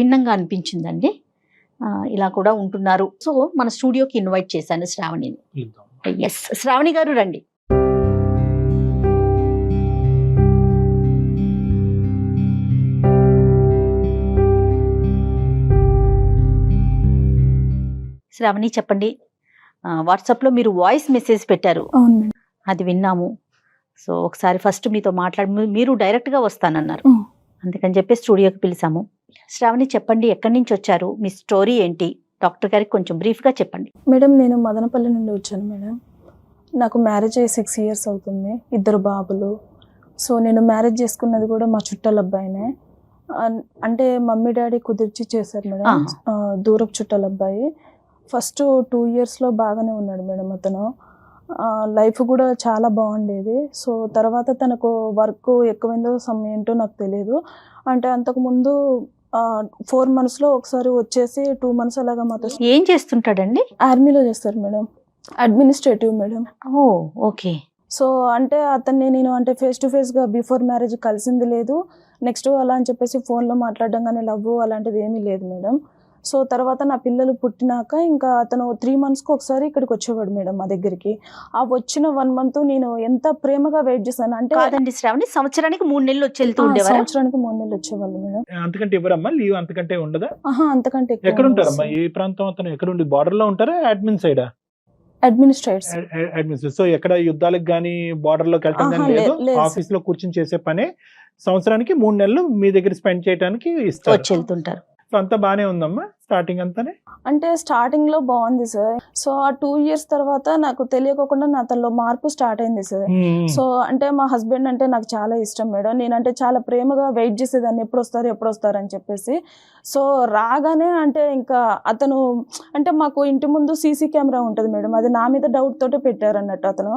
భిన్నంగా అనిపించిందండి. ఇలా కూడా ఉంటున్నారు. సో మన స్టూడియోకి ఇన్వైట్ చేశాను శ్రావణిని. ఎస్, శ్రావణి గారు రండి. శ్రావణి చెప్పండి, వాట్సాప్లో మీరు వాయిస్ మెసేజ్ పెట్టారు, అది విన్నాము. సో ఒకసారి ఫస్ట్ మీతో మాట్లాడి మీరు డైరెక్ట్గా వస్తానన్నారు, అందుకని చెప్పి స్టూడియోకి పిలిచాము. శ్రావణి చెప్పండి, ఎక్కడి నుంచి వచ్చారు, మీ స్టోరీ ఏంటి, డాక్టర్ గారికి కొంచెం బ్రీఫ్గా చెప్పండి. మేడం నేను మదనపల్లి నుండి వచ్చాను మేడం. నాకు మ్యారేజ్ అయ్యి 6 years అవుతుంది, 2 బాబులు. సో నేను మ్యారేజ్ చేసుకున్నది కూడా మా చుట్టాల అబ్బాయినే. అంటే మమ్మీ డాడీ కుదిర్చి చేశారు మేడం, దూరపు చుట్టాల అబ్బాయి. ఫస్ట్ 2 yearsలో బాగానే ఉన్నాడు మేడం అతను, లైఫ్ కూడా చాలా బాగుండేది. సో తర్వాత తనకు వర్క్ ఎక్కువైందో ఏంటో నాకు తెలియదు. అంటే అంతకుముందు 4 monthsలో ఒకసారి వచ్చేసి 2 months అలాగా మాతో. ఏం చేస్తుంటాడండి? ఆర్మీలో చేస్తారు మేడం, అడ్మినిస్ట్రేటివ్ మేడం. ఓ ఓకే. సో అంటే అతన్ని నేను అంటే ఫేస్ టు ఫేస్గా బిఫోర్ మ్యారేజ్ కలిసింది లేదు. నెక్స్ట్ అలా అని చెప్పేసి ఫోన్లో మాట్లాడడం కానీ లవ్ అలాంటిది ఏమీ లేదు మేడం. సో తర్వాత నా పిల్లలు పుట్టినాక ఇంకా అతను 3 monthsకి ఒకసారి ఇక్కడికి వచ్చేవాడు మేడం మా దగ్గరికి. ఆ వచ్చిన 1 month నేను ఎంత ప్రేమగా వెయిట్ చేశాను అంటే. కాదండి శ్రావణి, సంవత్సరానికి 3 నెలలు వచ్చి వెళ్తూ ఉండేవారు? సంవత్సరానికి 3 నెలలు వచ్చేవాళ్ళు మేడం. అంతకంటే ఇవ్వరమ్మా లీవ్? అంతకంటే ఉండదా? అంతకంటే ఎక్కడ ఉంటారమ్మా? ఏ ప్రాంతం అతను? ఎక్కడ ఉండి బార్డర్ లో ఉంటారా అడ్మిన్ సైడా? అడ్మినిస్ట్రేటర్. సో ఎక్కడ యుద్ధాలకు గానీ బార్డర్ లోకి వెళ్ళటం కానీ లేదు, ఆఫీస్ లో కూర్చొని చేసే పనే. సంవత్సరానికి 3 నెలలు మీ దగ్గర స్పెండ్ చేయడానికి ఇస్తారు, వచ్చి వెళ్తుంటారు. సో అంతా బానే ఉందమ్మా స్టార్టింగ్ అంతానే? అంటే స్టార్టింగ్ లో బాగుంది సార్. సో ఆ 2 years తర్వాత నాకు తెలియకోకుండా నా తనలో మార్పు స్టార్ట్ అయింది సార్. సో అంటే మా హస్బెండ్ అంటే నాకు చాలా ఇష్టం మేడం. నేనంటే చాలా ప్రేమగా వెయిట్ చేసేదాన్ని, ఎప్పుడు వస్తారు అని చెప్పేసి. సో రాగానే అంటే ఇంకా అతను అంటే మాకు ఇంటి ముందు సీసీ కెమెరా ఉంటుంది మేడం, అది నా మీద డౌట్ తోటే పెట్టారు అన్నట్టు అతను.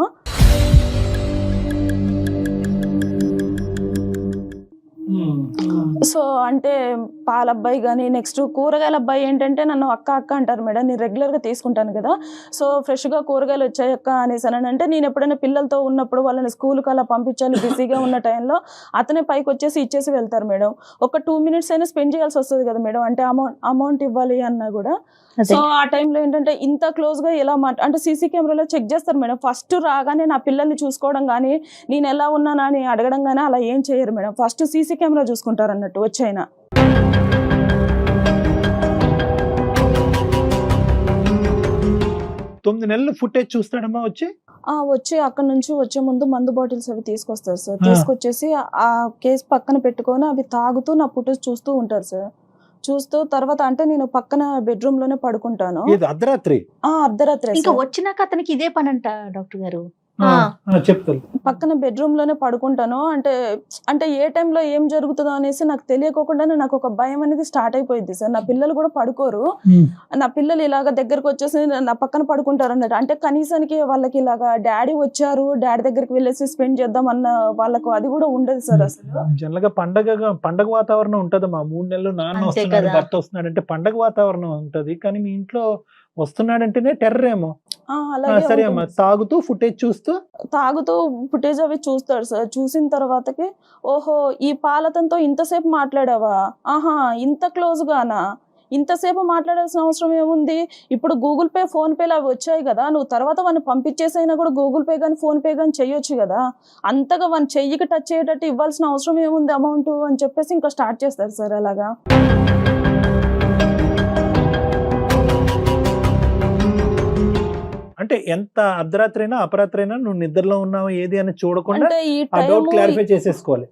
సో అంటే పాల అబ్బాయి కానీ నెక్స్ట్ కూరగాయల అబ్బాయి ఏంటంటే నన్ను అక్క అంటారు మేడం. నేను రెగ్యులర్గా తీసుకుంటాను కదా, సో ఫ్రెష్గా కూరగాయలు వచ్చాయి అక్క అనేసి అని అంటే నేను ఎప్పుడైనా పిల్లలతో ఉన్నప్పుడు వాళ్ళని స్కూల్కి అలా పంపించాలి బిజీగా ఉన్న టైంలో అతనే పైకి వచ్చేసి ఇచ్చేసి వెళ్తారు మేడం. ఒక 2 minutes అయినా స్పెండ్ చేయాల్సి వస్తుంది కదా మేడం, అంటే అమౌంట్ ఇవ్వాలి అన్నా కూడా. సో ఆ టైంలో ఏంటంటే ఇంత క్లోజ్గా ఎలా అంటే సీసీ కెమెరాలో చెక్ చేస్తారు మేడం. ఫస్ట్ రాగానే నా పిల్లల్ని చూసుకోవడం కానీ నేను ఎలా ఉన్నానా అని అడగడం కానీ అలా ఏం చేయరు మేడం. ఫస్ట్ సీసీ కెమెరా చూసుకుంటారు అన్నట్టు వచ్చైనా. 9 నెలలు ఫుటేజ్ చూస్తాడమ్మా వచ్చి అక్కడ నుంచి వచ్చే ముందు మందు బాటిల్స్ అవి తీసుకొస్తారు సార్. తీసుకొచ్చేసి ఆ కేసు పక్కన పెట్టుకొని అవి తాగుతూ నా ఫుటేజ్ చూస్తూ ఉంటారు సార్. చూస్తూ తర్వాత అంటే నేను పక్కన బెడ్రూమ్ లోనే పడుకుంటాను. అర్ధరాత్రి ఇంకా వచ్చినాక అతనికి ఇదే పని అంట డాక్టర్ గారు. చెప్తాను, పక్కన బెడ్రూమ్ లోనే పడుకుంటాను. అంటే ఏ టైంలో ఏం జరుగుతుందో అనేసి నాకు తెలియకోకుండానే నాకు ఒక భయం అనేది స్టార్ట్ అయిపోయింది సార్. నా పిల్లలు కూడా పడుకోరు, నా పిల్లలు ఇలాగ దగ్గరకు వచ్చేసి నా పక్కన పడుకుంటారు అన్నట్టు. అంటే కనీసానికి వాళ్ళకి ఇలాగా డాడీ వచ్చారు, డాడీ దగ్గరికి వెళ్ళేసి స్పెండ్ చేద్దాం అన్న వాళ్ళకు అది కూడా ఉండదు సార్. అసలు జనరల్ గా పండగ వాతావరణం ఉంటదమ్మా. 3 నెలలు నాన్న వస్తున్నాడు, భర్త వస్తున్నాడు అంటే పండగ వాతావరణం ఉంటది. కానీ మీ ఇంట్లో వస్తున్నాడంటేనే టెర్రర్ ఏమో. సరే అమ్మా, తాగుతూ ఫుటేజ్ అవి చూస్తాడు సార్. చూసిన తర్వాతకి ఓహో ఈ పాలతంతో ఇంతసేపు మాట్లాడావా, ఇంత క్లోజ్ గానా, ఇంతసేపు మాట్లాడాల్సిన అవసరం ఏముంది, ఇప్పుడు గూగుల్ పే ఫోన్ పేలు అవి వచ్చాయి కదా, నువ్వు తర్వాత వాడిని పంపించేసైనా కూడా గూగుల్ పే కానీ ఫోన్ పే కానీ చెయ్యొచ్చు కదా, అంతగా వాడిని చెయ్యికి టచ్ అయ్యేటట్టు ఇవ్వాల్సిన అవసరం ఏముంది అమౌంట్ అని చెప్పేసి ఇంకా స్టార్ట్ చేస్తారు సార్ అలాగా. అంటే ఎంత అర్ధరాత్రి అయినా అపరాత్రి అయినా నువ్వు నిద్రలో ఉన్నావు ఏది అని చూడకుండా క్లారిఫై చేసేసుకోవాలి.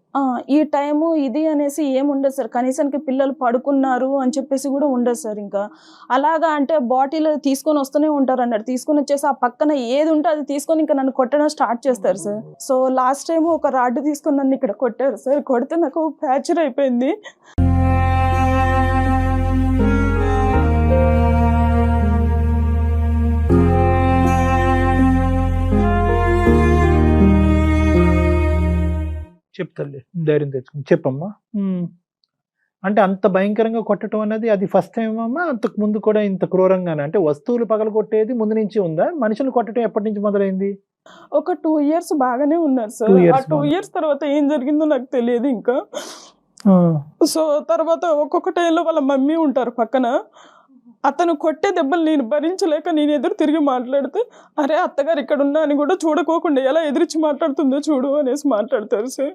ఈ టైము ఇది అనేసి ఏముండదు సార్. కనీసానికి పిల్లలు పడుకున్నారు అని చెప్పేసి కూడా ఉండదు సార్. ఇంకా అలాగా అంటే బాటిల్ తీసుకొని వస్తూనే ఉంటారు అన్నట్టు. తీసుకొని వచ్చేసి ఆ పక్కన ఏది ఉంటే అది తీసుకొని ఇంకా నన్ను కొట్టడం స్టార్ట్ చేస్తారు సార్. సో లాస్ట్ టైం ఒక రాడ్ తీసుకొని నన్ను ఇక్కడ కొట్టారు సార్. కొడితే నాకు ఫ్రాక్చర్ అయిపోయింది. చెప్తాలే, ధైర్యం తెచ్చుకుని చెప్పమ్మా. అంటే అంత భయంకరంగా కొట్టడం అనేది అది ఫస్ట్ టైం అమ్మా? అంతకు ముందు కూడా ఇంత క్రూరంగానే అంటే వస్తువులు పగల కొట్టేది ముందు నుంచి ఉందా? మనుషులు కొట్టడం ఎప్పటి నుంచి మొదలైంది? ఒక 2 years బాగానే ఉన్నారు సార్. ఆ 2 years తర్వాత ఏం జరిగిందో నాకు తెలియదు. ఇంకా సో తర్వాత ఒక్కొక్క టైంలో వాళ్ళ మమ్మీ ఉంటారు పక్కన. అతను కొట్టే దెబ్బలు నేను భరించలేక నేను ఎదురు తిరిగి మాట్లాడితే, అరే అత్తగారు ఇక్కడ ఉన్నా అని కూడా చూడకోకుండా ఎలా ఎదిరించి మాట్లాడుతుందో చూడు అనేసి మాట్లాడతారు సార్.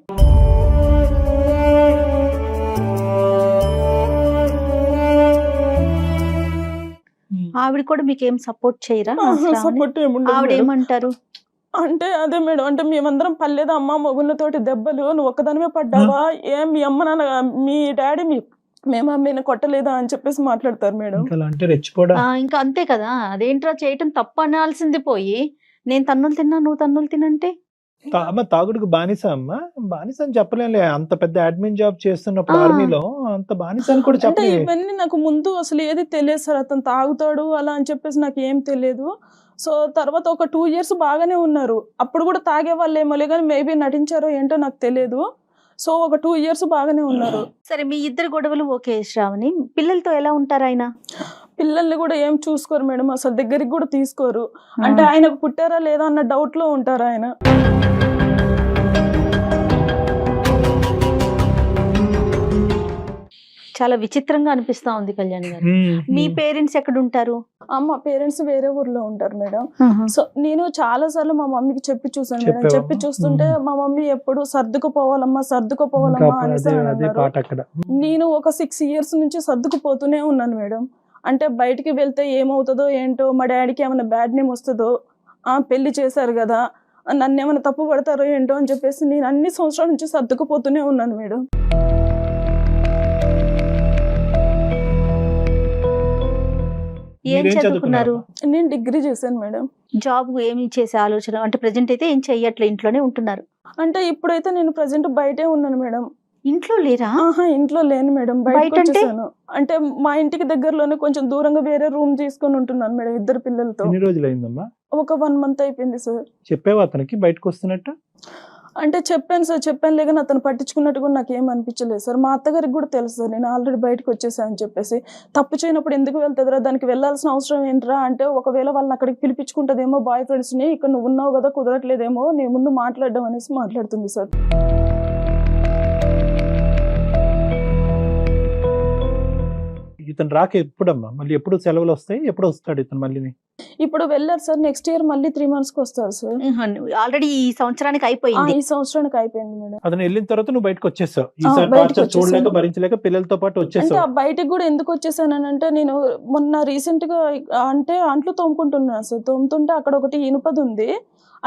ఆవిడ కూడా మీకు ఏం సపోర్ట్ చేయరా? సపోర్ట్ ఆవిడ ఏముండదు. ఏమంటారు? అంటే అదే మేడం, అంటే మేమందరం పర్లేదు అమ్మ మొగుళ్ళతోటి దెబ్బలు నువ్వు ఒక్కదానివే పడ్డావా, ఏం మీ అమ్మ నాన్న మీ డాడీ మేము అమ్మని కొట్టలేదా అని చెప్పేసి మాట్లాడతారు మేడం. ఇంకా అంతే కదా, అదేంట్రా చేయటం తప్పు అనాల్సింది పోయి నేను తన్నులు తిన్నా నువ్వు తన్నులు తినంటే. అమ్మ తాగుడుకు బానిస అమ్మ, బానిస అని చెప్పలేంలే, అంత పెద్ద అడ్మిన్ జాబ్ చేస్తున్నప్పుడు ఆర్మీలో అంత బానిస అని కూడా అంటే చెప్పలే. ఇవన్నీ నాకు ముందు అసలు ఏది తెలియదు సార్, అతను తాగుతాడు అలా అని చెప్పేసి నాకు ఏం తెలియదు. సో తర్వాత ఒక 2 years బాగానే ఉన్నారు. అప్పుడు కూడా తాగే వాళ్ళు ఏమోలే కానీ మేబీ నటించారో ఏంటో నాకు తెలియదు. సో ఒక 2 years బాగానే ఉన్నారు. సరే, మీ ఇద్దరు గొడవలు ఓకే శ్రావణి, పిల్లలతో ఎలా ఉంటారు ఆయన? పిల్లల్ని కూడా ఏం చూసుకోరు మేడం, అసలు దగ్గరికి కూడా తీసుకోరు. అంటే ఆయనకు పుట్టారా లేదా అన్న డౌట్ లో ఉంటారు ఆయన. చాలా విచిత్రంగా అనిపిస్తా ఉంది కళ్యాణ్ గారు. మీ పేరెంట్స్ ఎక్కడ ఉంటారు? మా పేరెంట్స్ వేరే ఊర్లో ఉంటారు మేడం. సో నేను చాలా సార్లు మా మమ్మీకి చెప్పి చూసాను మేడం. చెప్పి చూస్తుంటే మా మమ్మీ ఎప్పుడు సర్దుకుపోవాలమ్మా అనేసి అన్నారు. నేను ఒక 6 years నుంచి సర్దుకుపోతూనే ఉన్నాను మేడం. అంటే బయటికి వెళ్తే ఏమవుతుందో ఏంటో, మా డాడీకి ఏమైనా బ్యాడ్ నేమ్ వస్తుందో, పెళ్లి చేశారు కదా నన్ను ఏమైనా తప్పు పడతారో ఏంటో అని చెప్పేసి నేను అన్ని సంవత్సరాల నుంచి సర్దుకుపోతూనే ఉన్నాను మేడం. ఏం చదువుకున్నారు? నేను డిగ్రీ చేశాను మేడం. జాబ్ ఏమి చేసే ఆలోచన అంటే ప్రెజెంట్ అయితే ఏం చెయ్యట్లే, ఇంట్లోనే ఉంటున్నారు? అంటే ఇప్పుడైతే నేను ప్రెజెంట్ బయటే ఉన్నాను మేడం. ఇంట్లో లేరా? ఇంట్లో లేను మేడం, బయటకు వచ్చేసాను. అంటే మా ఇంటికి దగ్గరలోనే కొంచెం దూరంగా వేరే రూమ్ తీసుకొని ఉంటున్నాను మేడం 2 పిల్లలతో. ఎన్ని రోజులు అయిందమ్మా? ఒక 1 month అయిపోయింది సార్. చెప్పావా అతనికి బయటకు వస్తున్నట్టు? అంటే చెప్పాను సార్, చెప్పాను లేదని అతను పట్టించుకున్నట్టు కూడా నాకు ఏం అనిపించలేదు సార్. మా అత్తగారికి కూడా తెలుసు సార్ నేను ఆల్రెడీ బయటకు వచ్చేసాను అని చెప్పేసి. తప్పు చేయనప్పుడు ఎందుకు వెళ్తుందిరా, దానికి వెళ్ళాల్సిన అవసరం ఏంట్రా అంటే, ఒకవేళ వాళ్ళని అక్కడికి పిలిపించుకుంటుందేమో బాయ్ ఫ్రెండ్స్ని, ఇక్కడ నువ్వు ఉన్నావు కదా కుదరట్లేదేమో నీ ముందు మాట్లాడడం అనేసి మాట్లాడుతుంది సార్. ఇతను రాక ఎప్పుడమ్మా, మళ్ళీ ఎప్పుడు సెలవులు వస్తాయి, ఎప్పుడు వస్తాడు ఇతను మళ్ళీ? ఇప్పుడు వెళ్ళారు సార్, నెక్స్ట్ ఇయర్ మళ్ళీ 3 months కి వస్తారు సార్. ఆల్రెడీ ఈ సంవత్సరానికి అయిపోయింది. ఈ సంవత్సరానికి అయిపోయింది మేడం. అతను వెళ్ళిన తర్వాత నువ్వు బయటకు వచ్చేసావు, ఈసారి టార్చర్ చూడలేక భరించలేక పిల్లలతో పాటు అంటే వచ్చేసావు. బయటకు కూడా ఎందుకు వచ్చేసాను అంటే, నేను మొన్న రీసెంట్ గా అంటే అంట్లు తోముకుంటున్నాను సార్. తోముతుంటే అక్కడ ఒకటి ఇనుపది ఉంది,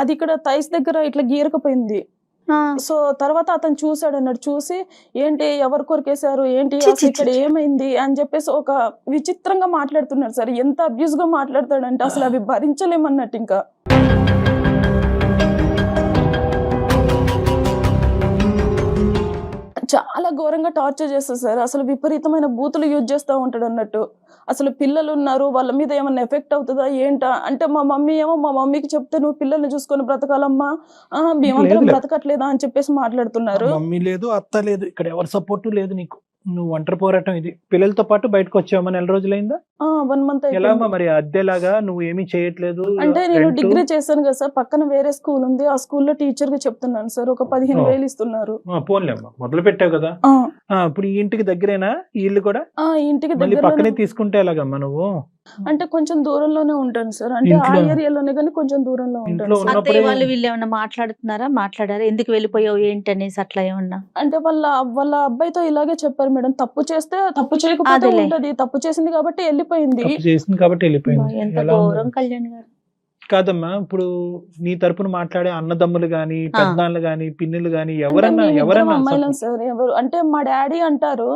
అది ఇక్కడ థైస్ దగ్గర ఇట్లా గీరకపోయింది. సో తర్వాత అతను చూసాడు అన్నాడు, చూసి ఏంటి ఎవరు కొరికేశారు ఏంటి ఇక్కడ ఏమైంది అని చెప్పేసి ఒక విచిత్రంగా మాట్లాడుతున్నాడు సార్. ఎంత అబ్యూస్ గా మాట్లాడతాడంటే అసలు అవి భరించలేమన్నట్టు. ఇంకా చాలా ఘోరంగా టార్చర్ చేస్తారు సార్. అసలు విపరీతమైన బూతులు యూజ్ చేస్తూ ఉంటాడు అన్నట్టు. అసలు పిల్లలు ఉన్నారు, వాళ్ళ మీద ఏమన్నా ఎఫెక్ట్ అవుతుందా ఏంటా అంటే, మా మమ్మీ ఏమో మా మమ్మీకి చెప్తే నువ్వు పిల్లల్ని చూసుకొని బ్రతకాలమ్మా, మేమందరం బ్రతకట్లేదా అని చెప్పేసి మాట్లాడుతున్నారు. మమ్మీ లేదు, అత్త లేదు, ఇక్కడ ఎవరి సపోర్టు లేదు నీకు, నువ్వు ఒంటరి పోరాటం ఇది. పిల్లలతో పాటు బయటకు వచ్చావా? నెల రోజులైందా? 1 month. ఎలా మరి అద్దెలాగా నువ్వు ఏమీ చేయట్లేదు? అంటే నేను డిగ్రీ చేశాను కదా సార్, పక్కన వేరే స్కూల్ ఉంది, ఆ స్కూల్లో టీచర్ గా చెప్తున్నాను సార్. ఒక 15,000 ఇస్తున్నారు. పోన్లేమ్మా, మొదలు పెట్టావు కదా. ఇప్పుడు ఈ ఇంటికి దగ్గరేనా ఇల్లు కూడా? ఇంటికి దగ్గర పక్కనే తీసుకుంటే ఎలాగమ్మా నువ్వు? అంటే కొంచెం దూరంలోనే ఉంటాను సార్. అంటే ఆ ఏరియాలోనే కానీ కొంచెం దూరంలో ఉంటాను. అత్తయ్య వాళ్ళు వీళ్ళు ఏమన్నా మాట్లాడారా ఎందుకు వెళ్ళిపోయావు ఏంటి అనేసి అట్లా ఏమన్నా? అంటే వాళ్ళ అబ్బాయితో ఇలాగే చెప్పారు మేడం, తప్పు చేస్తే తప్పు చేయకపోతే ఉంటది, తప్పు చేసింది కాబట్టి వెళ్ళిపోయింది. ఎంత ఘోరం కళ్యాణ్ గారు. కాదమ్మా, ఇప్పుడు నీ తరపున మాట్లాడే అన్నదమ్ములు గాని, పెద్దనాన్నలు గాని, పిన్నులు గాని ఎవరన్నా అమ్మాయిలం సార్. ఎవరు అంటే మా డాడీ అంటారు,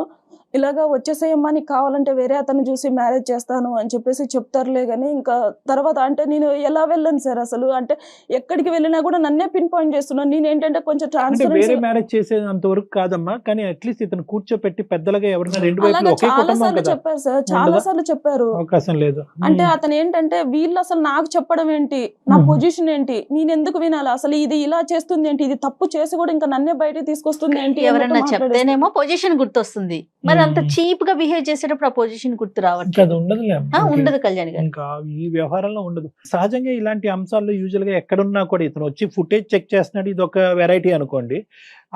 ఇలాగా వచ్చేసేయమ్మా నీకు కావాలంటే వేరే అతను చూసి మ్యారేజ్ చేస్తాను అని చెప్పేసి చెప్తారులే కానీ ఇంకా తర్వాత అంటే నేను ఎలా వెళ్ళాను సార్ అసలు. అంటే ఎక్కడికి వెళ్ళినా కూడా నన్నే పిన్ పాయింట్ చేస్తున్నాను. నేను ఏంటంటే కొంచెం వేరే మ్యారేజ్ చేసేది అంతవరకు కాదమ్మా, కానీ అట్లీస్ట్ ఇతను కూర్చోపెట్టి పెద్దలుగా ఎవరైనా 2 వైపులు ఒకే కుటుంబం కదా చెప్పారు సార్, చాలా సార్లు చెప్పారు. అవకాశం లేదు అంటే అతను ఏంటంటే వీళ్ళు అసలు నాకు చెప్పడం ఏంటి, నా పొజిషన్ ఏంటి, నేను ఎందుకు వినాలి, అసలు ఇది ఇలా చేస్తుంది ఏంటి, ఇది తప్పు చేసి కూడా ఇంకా నన్నే బయటకు తీసుకొస్తుంది ఏంటి, ఎవరన్నా చెప్తేనేమో పొజిషన్ గుర్తొస్తుంది. మరి అంత చీప్ గా బిహేవ్ చేసేటప్పుడు ఆ పొజిషన్ గుర్తు రావట్లేదు. ఉండదు కళ్యాణ్ గారు, ఇంకా ఈ వ్యవహారంలో ఉండదు. సహజంగా ఇలాంటి అంశాల్లో యూజువల్ గా ఎక్కడున్నా కూడా ఇతను వచ్చి ఫుటేజ్ చెక్ చేస్తున్నాడు, ఇది ఒక వెరైటీ అనుకోండి.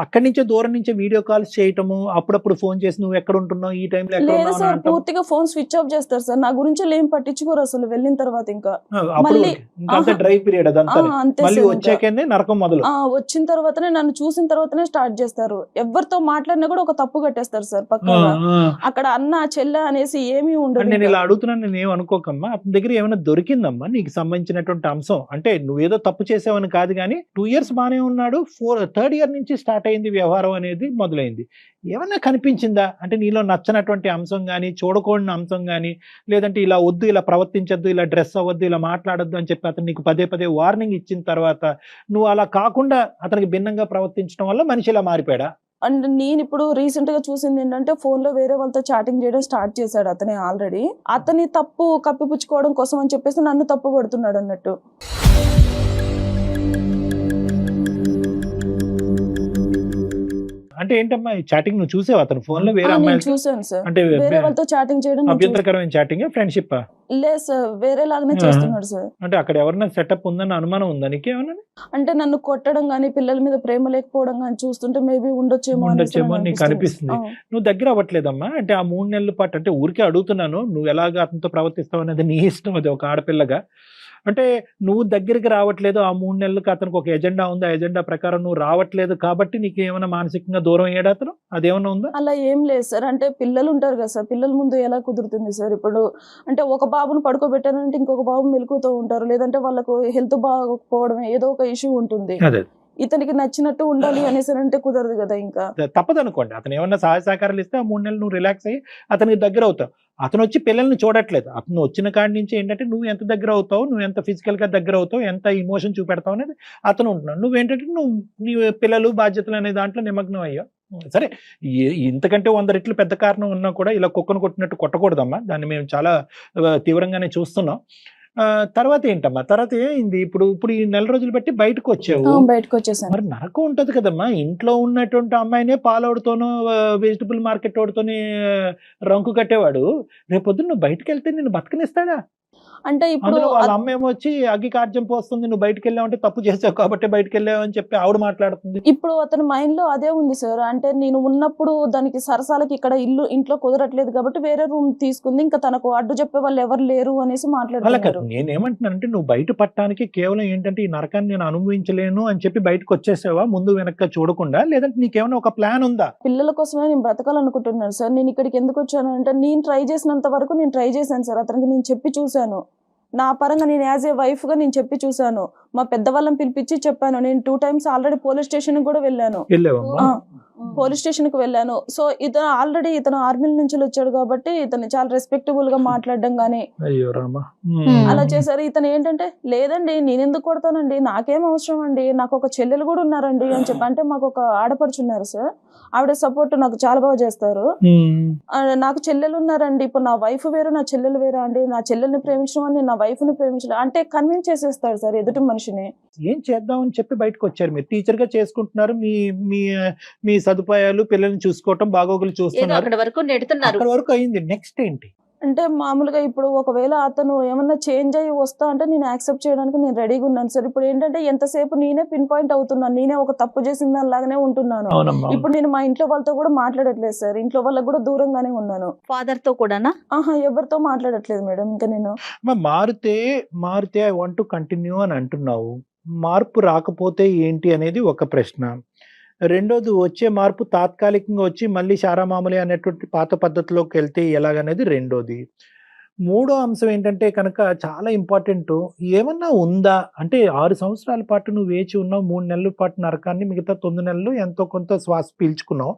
అక్కడి నుంచే దూరం నుంచే వీడియో కాల్స్ చేయటము, అప్పుడప్పుడు ఫోన్ చేసి నువ్వు ఎక్కడ ఉంటున్నావు, ఈ టైంలో ఎక్కడ లేదు ఉన్నావు అని సార్, అంటాము. పూర్తిగా ఫోన్ స్విచ్ ఆఫ్ చేస్తారు సార్. నా గురించి ఏం పట్టించుకోరు అసలు వెళ్ళిన తర్వాత. ఇంకా అప్పుడు మళ్ళీ ఇంకా డ్రై పీరియడ్ అదంతా. అంతే మళ్ళీ సార్. ఇంకా వచ్చాకనే నరకం మొదలు. వచ్చిన తర్వాతనే, నన్ను చూసిన తర్వాతనే స్టార్ట్ చేస్తారు. ఎవరితో మాట్లాడినా కూడా ఒక తప్పు కట్టేస్తారు సార్ ఆ, పక్కగా. ఆ. అక్కడ అన్న చెల్లె అనేసి ఏమీ ఉండదు. నేను ఇంకా ఇలా అడుగుతున్నాను, నేను ఏం అనుకోకమ్మా. అతని దగ్గర ఏమైనా దొరికిందమ్మా నీకు సంబంధించినటువంటి అంశం? అంటే నువ్వేదో తప్పు చేసావని కాదు, కానీ 2 years బానే ఉన్నాడు, 3rd year నుంచి స్టార్ట్ అయింది వ్యవహారం అనేది మొదలైంది. ఏమన్నా కనిపించిందా అంటే నీలో నచ్చనటువంటి అంశం కానీ, చూడకూడని అంశం కానీ, లేదంటే ఇలా వద్దు, ఇలా ప్రవర్తించొద్దు, ఇలా డ్రెస్ అవ్వద్దు, ఇలా మాట్లాడొద్దు అని చెప్పి అతను నీకు పదే పదే వార్నింగ్ ఇచ్చిన తర్వాత నువ్వు అలా కాకుండా అతనికి భిన్నంగా ప్రవర్తించడం వల్ల మనిషి ఇలా మారిపోయాడా? అండ్ నేను ఇప్పుడు రీసెంట్ గా చూసింది ఏంటంటే, ఫోన్ లో వేరే వాళ్ళతో చాటింగ్ చేయడం స్టార్ట్ చేశాడు అతనే ఆల్రెడీ. అతని తప్పు కప్పిపుచ్చుకోవడం కోసం అని చెప్పేసి నన్ను తప్పు పడుతున్నాడు అన్నట్టు. అంటే ఏంటమ్మా ఈ చాటింగ్ నువ్వు చూసావు అతను ఫోన్ లో వేరే నేను అమ్మాయిలు? చూసాను సార్. అంటే వేరే వాళ్ళతో చాటింగ్ చేయడం నేను అభ్యంతరకరమైన చాటింగ్, ఫ్రెండ్షిప్? లేదు సార్, వేరే లాగానే చేస్తున్నాడు సార్. అంటే అక్కడ ఎవరైనా సెటప్ ఉందని అనుమానం ఉందా నీకేమన్నా? అంటే నన్ను కొట్టడం గానీ, పిల్లల మీద ప్రేమ లేకపోవడం గానీ చూస్తుంటే మేబీ ఉండొచ్చేమో నీకు అనిపిస్తుంది. నువ్వు దగ్గర అవ్వట్లేదమ్మా. అంటే ఆ 3 నెలల పాటు, అంటే ఊరికే అడుగుతున్నాను, నువ్వు ఎలాగ అతనితో ప్రవర్తిస్తావు అనేది నీ ఇష్టం, అది ఒక ఆడపిల్లగా. అంటే నువ్వు దగ్గరికి రావట్లేదు, ఆ 3 నెలలకు అతనికి ఒక ఎజెండా ఉంది, ఆ ఎజెండా ప్రకారం నువ్వు రావట్లేదు కాబట్టి నీకు ఏమైనా మానసికంగా దూరం అయ్యాడు అతను? అదేమన్నా ఉందా? అలా ఏం లేదు సార్. అంటే పిల్లలు ఉంటారు కదా సార్, పిల్లల ముందు ఎలా కుదురుతుంది సార్? ఇప్పుడు అంటే ఒక బాబును పడుకోబెట్టారంటే ఇంకొక బాబు మెలుకుతూ ఉంటారు, లేదంటే వాళ్ళకు హెల్త్ బాగోకపోవడం ఏదో ఒక ఇష్యూ ఉంటుంది. అదే ఇతనికి నచ్చినట్టు ఉండాలి అనేసి అంటే కుదరదు కదా. ఇంకా తప్పదు అనుకోండి, అతను ఏమన్నా సహాయ సహకారాలు ఇస్తే ఆ 3 నెలలు నువ్వు రిలాక్స్ అయ్యి అతనికి దగ్గర అవుతావు. అతను వచ్చి పిల్లల్ని చూడట్లేదు. అతను వచ్చిన కాడి నుంచి ఏంటంటే నువ్వు ఎంత దగ్గర అవుతావు, నువ్వు ఎంత ఫిజికల్ గా దగ్గర అవుతావు, ఎంత ఇమోషన్ చూపెడతావు అనేది అతను ఉంటున్నాడు. నువ్వేంటంటే నీ పిల్లలు బాధ్యతలు అనే దాంట్లో నిమగ్నం అయ్యావు. సరే, ఇంతకంటే 100 రెట్లు పెద్ద కారణం ఉన్నా కూడా ఇలా కుక్కను కొట్టినట్టు కొట్టకూడదమ్మా. దాన్ని మేము చాలా తీవ్రంగానే చూస్తున్నాం. తర్వాత ఏంటమ్మా, తర్వాత ఏంది? ఇప్పుడు ఈ 1 నెల రోజులు బట్టి బయటకు వచ్చావు, బయటకు వచ్చేసాను. మరి నరకం ఉంటది కదమ్మా. ఇంట్లో ఉన్నటువంటి అమ్మాయినే పాలవుడితోనో వెజిటబుల్ మార్కెట్ వాడితోనే రంకు కట్టేవాడు రేపొద్దు నువ్వు బయటకు వెళ్తే నిన్ను బతకనిస్తాడా? అంటే ఇప్పుడు అందులో వాళ్ళ అమ్మ ఏమో వచ్చి అగ్గి కార్యం పోస్తుంది, నువ్వు బయటకు వెళ్ళావంటే తప్పు చేసావు కాబట్టి బయటకు వెళ్ళావు అని చెప్పి ఆవిడ మాట్లాడుతుంది. ఇప్పుడు అతని మైండ్ లో అదే ఉంది సార్. అంటే నేను ఉన్నప్పుడు దానికి సరసాలకి ఇక్కడ ఇంట్లో కుదరట్లేదు కాబట్టి వేరే రూమ్ తీసుకుంది, ఇంకా తనకు అడ్డు చెప్పే వాళ్ళు ఎవరు లేరు అనేసి మాట్లాడుతున్నారు. నేనేమంటున్నానంటే నువ్వు బయట పట్టడానికి కేవలం ఏంటంటే ఈ నరకాన్ని నేను అనుభవించలేను అని చెప్పి బయటకు వచ్చేసావా ముందు వెనక చూడకుండా, లేదంటే నీకేమైనా ఒక ప్లాన్ ఉందా? పిల్లల కోసమే నేను బ్రతకాలనుకుంటున్నాను సార్. నేను ఇక్కడికి ఎందుకు వచ్చాను అంటే, నేను ట్రై చేసినంత వరకు నేను ట్రై చేశాను సార్. అతనికి నేను చెప్పి చూశాను, నా పరంగా నేను యాజ్ ఏ వైఫ్ గా నేను చెప్పి చూశాను. మా పెద్దవాళ్ళని పిలిపించి చెప్పాను. నేను 2 times ఆల్రెడీ పోలీస్ స్టేషన్ కూడా వెళ్ళాను. పోలీస్ స్టేషన్ కి వెళ్ళాను. సో ఇతను ఆర్మీ నుంచి వచ్చాడు కాబట్టి ఇతను చాలా రెస్పెక్టబుల్ గా మాట్లాడడం గానీ అలా చేశారు. ఇతను ఏంటంటే, లేదండి నేను ఎందుకు కొడతానండి, నాకేం అవసరం అండి, నాకు ఒక చెల్లెలు కూడా ఉన్నారండి అని చెప్పి. అంటే మాకు ఒక ఆడపడుచున్నారు సార్, ఆవిడ సపోర్ట్ నాకు చాలా బాగా చేస్తారు. నాకు చెల్లెలు ఉన్నారండి, ఇప్పుడు నా వైఫ్ వేరు నా చెల్లెలు వేరా అండి, నా చెల్లెల్ని ప్రేమించడం అని నా వైఫ్ ని ప్రేమించడం అంటే కన్విన్స్ చేసేస్తాడు సార్ ఎదుటి మనిషిని. ఏం చేద్దామని చెప్పి బయటకు వచ్చారు. మీరు టీచర్ గా చేసుకుంటున్నారు, మీ సదుపాయాలు, పిల్లల్ని చూసుకోవటం, బాగోగులు చూస్తున్నారు, అక్కడ వరకు అయింది. నెక్స్ట్ ఏంటి అంటే మామూలుగా ఇప్పుడు ఒకవేళ అతను ఏమన్నా చేంజ్ అయ్యి వస్తా అంటే నేను యాక్సెప్ట్ చేయడానికి నేను రెడీగా ఉన్నాను సార్. ఇప్పుడు ఏంటంటే ఎంతసేపు నేనే పిన్ పాయింట్ అవుతున్నాను, నేనే ఒక తప్పు చేసిన దానిలాగానే ఉంటున్నాను. ఇప్పుడు నేను మా ఇంట్లో వాళ్ళతో కూడా మాట్లాడట్లేదు సార్, ఇంట్లో వాళ్ళకి కూడా దూరంగానే ఉన్నాను. ఫాదర్ తో కూడానా? ఎవరితో మాట్లాడట్లేదు మేడం. ఇంకా నేను మారితే ఐ వాంట్ టు కంటిన్యూ అని అంటున్నావు. మార్పు రాకపోతే ఏంటి అనేది ఒక ప్రశ్న. రెండోది, వచ్చే మార్పు తాత్కాలికంగా వచ్చి మళ్ళీ శారామామూలి అనేటువంటి పాత పద్ధతిలోకి వెళ్తే ఎలాగనేది రెండోది. మూడో అంశం ఏంటంటే కనుక చాలా ఇంపార్టెంట్, ఏమన్నా ఉందా అంటే 6 సంవత్సరాల పాటు నువ్వు వేచి ఉన్నావు, 3 నెలల పాటు నరకాన్ని, మిగతా 9 నెలలు ఎంతో కొంత శ్వాస పీల్చుకున్నావు.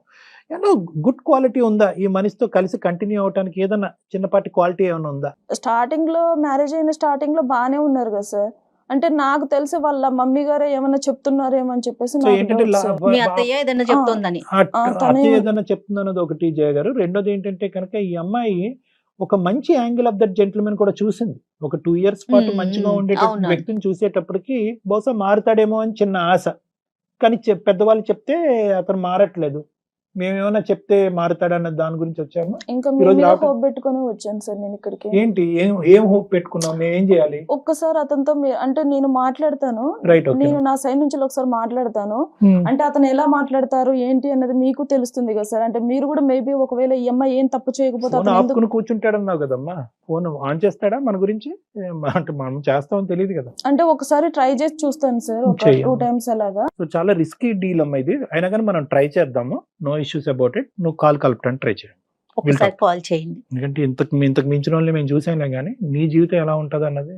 ఏమన్నా గుడ్ క్వాలిటీ ఉందా ఈ మనిషితో కలిసి కంటిన్యూ అవడానికి? ఏదన్నా చిన్నపాటి క్వాలిటీ ఏమైనా ఉందా? స్టార్టింగ్ లో మ్యారేజ్ అయిన స్టార్టింగ్ లో బాగానే ఉన్నారు కదా సార్. అంటే నాకు తెలిసి వాళ్ళ మమ్మీ గారే ఏమన్నా చెప్తున్నారేమో అని చెప్పేసి ఏదైనా చెప్తుందని చెప్తున్నది ఒకటి జయ గారు. రెండోది ఏంటంటే కనుక ఈ అమ్మాయి ఒక మంచి యాంగిల్ ఆఫ్ దట్ జెంటిల్మెన్ కూడా చూసింది. ఒక 2 years పాటు మంచిగా ఉండేటటువంటి వ్యక్తిని చూసేటప్పటికి బహుశా మారుతాడేమో అని చిన్న ఆశ, కానీ పెద్దవాళ్ళు చెప్తే అతను మారట్లేదు. మేమేమైనా చెప్తే మారుతాడన్న దాని గురించి వచ్చాము. ఇంకా ఈ మీ రోజు మీద రావటం- హోప్ పెట్టుకొని వచ్చాను సార్ నేను ఇక్కడికి. ఏంటి ఏం హోప్ పెట్టుకున్నాం, మేము ఏం చేయాలి? ఒక్కసారి అతనితో అంటే నేను మాట్లాడతాను, రైట్, ఓకే. నేను నా సైడ్ నుంచి ఒకసారి మాట్లాడతాను. అంటే అతను ఎలా మాట్లాడతారు ఏంటి అన్నది మీకు తెలుస్తుంది కదా సార్. అంటే మీరు కూడా మేబీ ఒకవేళ ఈ అమ్మాయి ఏం తప్పు చేయకపోతే ఫోన్ అతను ఎందుకు ఆపుకుని కూర్చుంటాడన్నావు కదమ్మా, ఫోన్ ఆన్ చేస్తాడా మన గురించి? అంటే మనం చేస్తామని తెలియదు కదా. అంటే ఒకసారి ట్రై చేసి చూస్తాను సార్, ఒక చెయ్యమ్మా. 2 times అలాగా. సో చాలా రిస్కీ డీల్ అమ్మా ఇది. అయినా కానీ మనం ట్రై చేద్దాము, నో ఇష్యూస్ అబౌట్ ఇట్. నువ్వు కాల్ కలపడానికి ట్రై చేయండి, ఒకసారి కాల్ చేయండి. ఎందుకంటే ఇంతకు మించిన వాళ్ళని మేము చూసాంలే కానీ నీ జీవితం ఎలా ఉంటుంది అన్నది.